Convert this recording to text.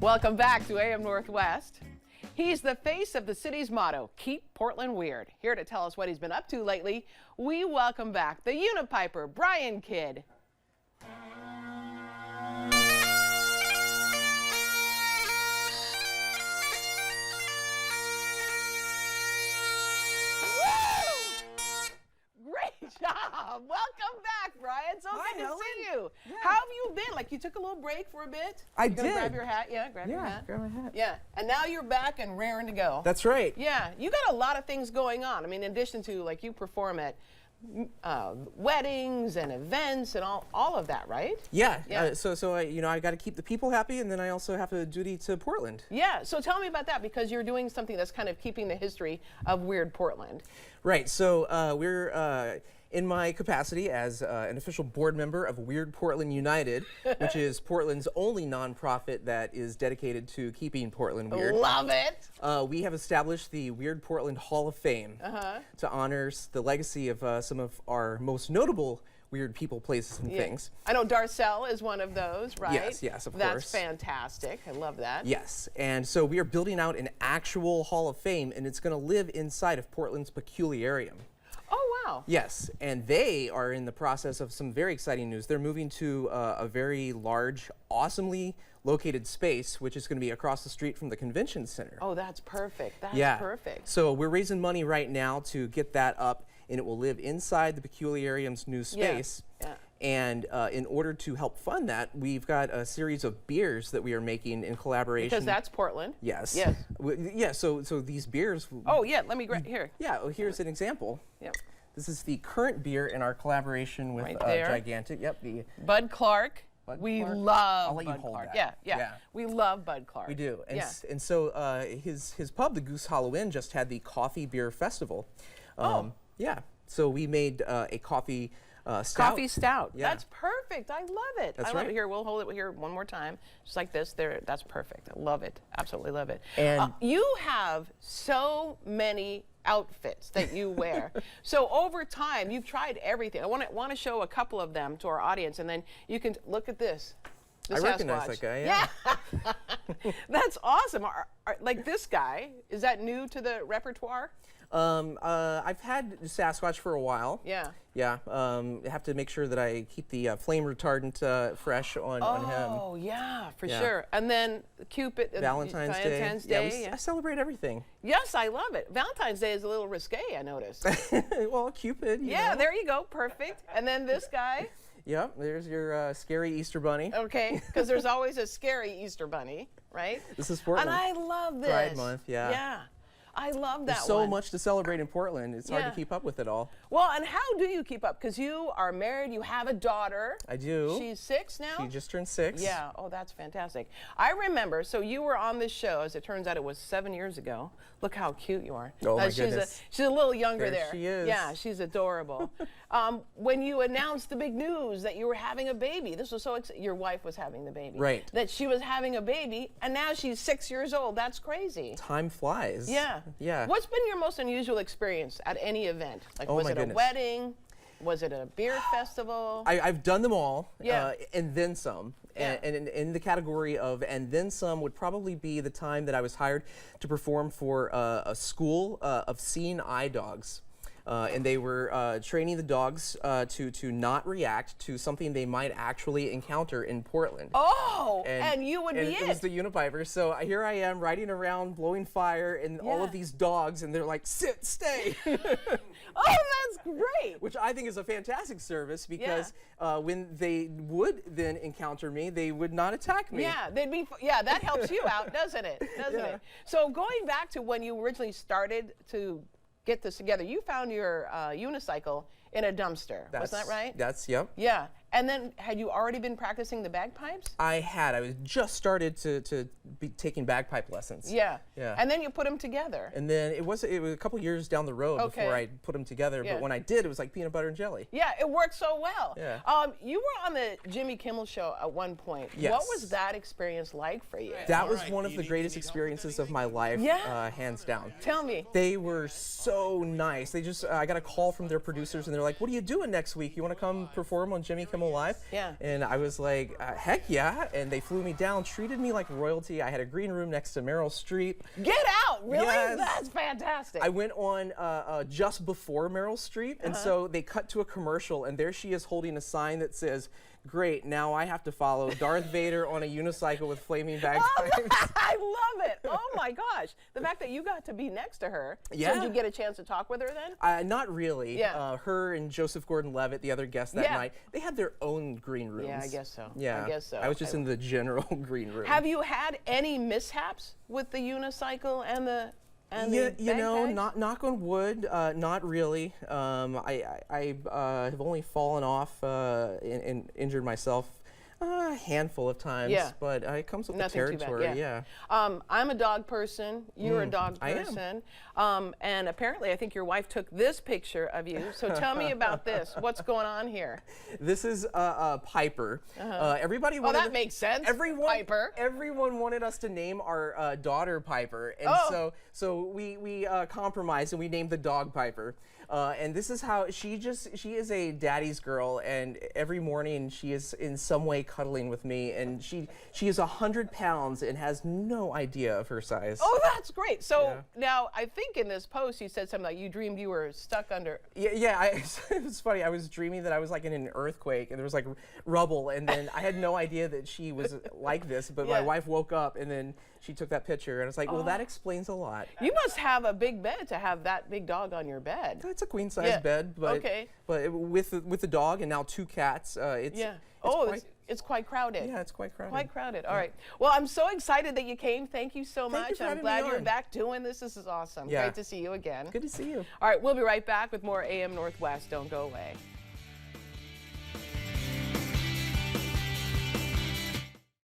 Welcome back to AM Northwest. He's the face of the city's motto, Keep Portland Weird. Here to tell us what he's been up to lately, we welcome back the Unipiper, Brian Kidd. Welcome back, Brian. So good to see you. Yeah. How have you been? Like, you took a little break for a bit? I did. Grab your hat? Yeah, grab your hat. Grab my hat. Yeah, and now you're back and raring to go. That's right. Yeah, you got a lot of things going on. I mean, in addition to, like, you perform at weddings and events and all of that, right? Yeah. So I got to keep the people happy, and then I also have a duty to Portland. Yeah. So tell me about that, because you're doing something that's kind of keeping the history of Weird Portland. Right. So we're in my capacity as an official board member of Weird Portland United, which is Portland's only nonprofit that is dedicated to keeping Portland weird. Love it. We have established the Weird Portland Hall of Fame to honor the legacy of some of our most notable weird people, places, and things. I know Darcel is one of those, right? Yes, of course. That's fantastic. I love that. Yes, and so we are building out an actual Hall of Fame, and it's going to live inside of Portland's Peculiarium. Oh, wow. Yes, and they are in the process of some very exciting news. They're moving to a very large, awesomely located space, which is going to be across the street from the convention center. Oh, that's perfect. That's perfect. So we're raising money right now to get that up, and it will live inside the Peculiarium's new space. Yeah. And in order to help fund that, we've got a series of beers that we are making in collaboration. Because that's Portland. Yes. Yes. Yeah, so these beers. Oh, yeah, let me grab here. Yeah, well, here's an example. Yep. This is the current beer in our collaboration with Gigantic. Yep. The Bud Clark. We love I'll let you Bud hold Clark. that. Yeah. We love Bud Clark. We do. And so his pub, the Goose Hollow Inn, just had the Coffee Beer Festival. Yeah. So we made a coffee stout. Coffee stout. Yeah. That's perfect. I love it. That's I love right. it. Here, we'll hold it here one more time. Just like this. There. That's perfect. I love it. Absolutely love it. And you have so many outfits that you wear. So over time, you've tried everything. I want to show a couple of them to our audience, and then you can look at this. I recognize that guy, yeah. That's awesome. Like this guy, is that new to the repertoire? I've had Sasquatch for a while. Yeah. Yeah. I have to make sure that I keep the flame retardant fresh on him. Oh, yeah, for sure. And then Cupid. Valentine's Day. Yeah, I celebrate everything. Yes, I love it. Valentine's Day is a little risque, I noticed. Well, Cupid. You know. There you go. Perfect. And then this guy. Yep, there's your scary Easter bunny. Okay, because there's always a scary Easter bunny, right? This is Portland. And I love this. Pride Month, yeah. Yeah. I love that There's so much to celebrate in Portland. It's hard to keep up with it all. Well, and how do you keep up? Because you are married, you have a daughter. I do. She's 6 now? She just turned 6. Yeah. Oh, that's fantastic. I remember, so you were on this show, as it turns out it was 7 years ago. Look how cute you are. Oh, my goodness. She's a little younger there. She is. Yeah, she's adorable. When you announced the big news that you were having a baby, this was so exciting. Your wife was having the baby. Right. That she was having a baby, and now she's 6 years old. That's crazy. Time flies. Yeah. Yeah. What's been your most unusual experience at any event? Like, oh, was my it goodness. a wedding? Was it a beer festival? I've done them all, Yeah. and then some. Yeah. And in the category of and then some would probably be the time that I was hired to perform for a school of seeing eye dogs. And they were training the dogs to not react to something they might actually encounter in Portland. Oh, and you would be it was the Unipiper. So here I am riding around, blowing fire, and all of these dogs, and they're like, sit, stay. Oh, that's great. Which I think is a fantastic service, because when they would then encounter me, they would not attack me. Yeah, that helps you out, doesn't it? Doesn't it? So going back to when you originally started to get this together, you found your unicycle in a dumpster. Was that right? Yep. Yeah. And then, had you already been practicing the bagpipes? I had. I was just started to be taking bagpipe lessons. Yeah. Yeah. And then you put them together. And then it was a couple years down the road before I put them together. Yeah. But when I did, it was like peanut butter and jelly. Yeah, it worked so well. Yeah. You were on the Jimmy Kimmel Show at one point. Yes. What was that experience like for you? That was one of the greatest experiences of my life, hands down. Tell me. They were so nice. They just, I got a call from their producers, and they're like, "What are you doing next week? You want to come perform on Jimmy Kimmel come alive? Yeah. And I was like, heck yeah. And they flew me down, treated me like royalty. I had a green room next to Meryl Streep. Get out! Really? Yes. That's fantastic. I went on just before Meryl Streep, and so they cut to a commercial, and there she is holding a sign that says, "Great, now I have to follow Darth Vader on a unicycle with flaming bagpipes." I love it. Oh my gosh. The fact that you got to be next to her. Yeah. So did you get a chance to talk with her then? Not really. Yeah. Her and Joseph Gordon-Levitt, the other guest that night, they had their own green rooms. Yeah, I guess so. Yeah. I guess so. I was just in the general green room. Have you had any mishaps with the unicycle and the you know, bagpipes? knock on wood, not really. I have only fallen off and injured myself a handful of times, but it comes with Nothing the territory. too bad, I'm a dog person. You're a dog person. And apparently, I think your wife took this picture of you. So tell me about this. What's going on here? This is Piper. Everybody wanted. Oh, that makes sense. Piper. Everyone wanted us to name our daughter Piper, and so we compromised and we named the dog Piper. And this is how she is a daddy's girl, and every morning she is in some way cuddling with me, and she is 100 pounds and has no idea of her size. Oh, that's great. So now I think in this post you said something like you dreamed you were stuck under. Yeah. It was funny. I was dreaming that I was like in an earthquake and there was like rubble, and then I had no idea that she was like this, but my wife woke up and then she took that picture, and I was like, well, that explains a lot. You must have a big bed to have that big dog on your bed. It's a queen size bed, but with the dog and now 2 cats, it's quite crowded. Yeah, it's quite crowded. Quite crowded. All right. Well, I'm so excited that you came. Thank you so Thank you much. for I'm having glad me you're on. back doing this. This is awesome. Yeah. Great to see you again. Good to see you. All right, we'll be right back with more AM Northwest. Don't go away.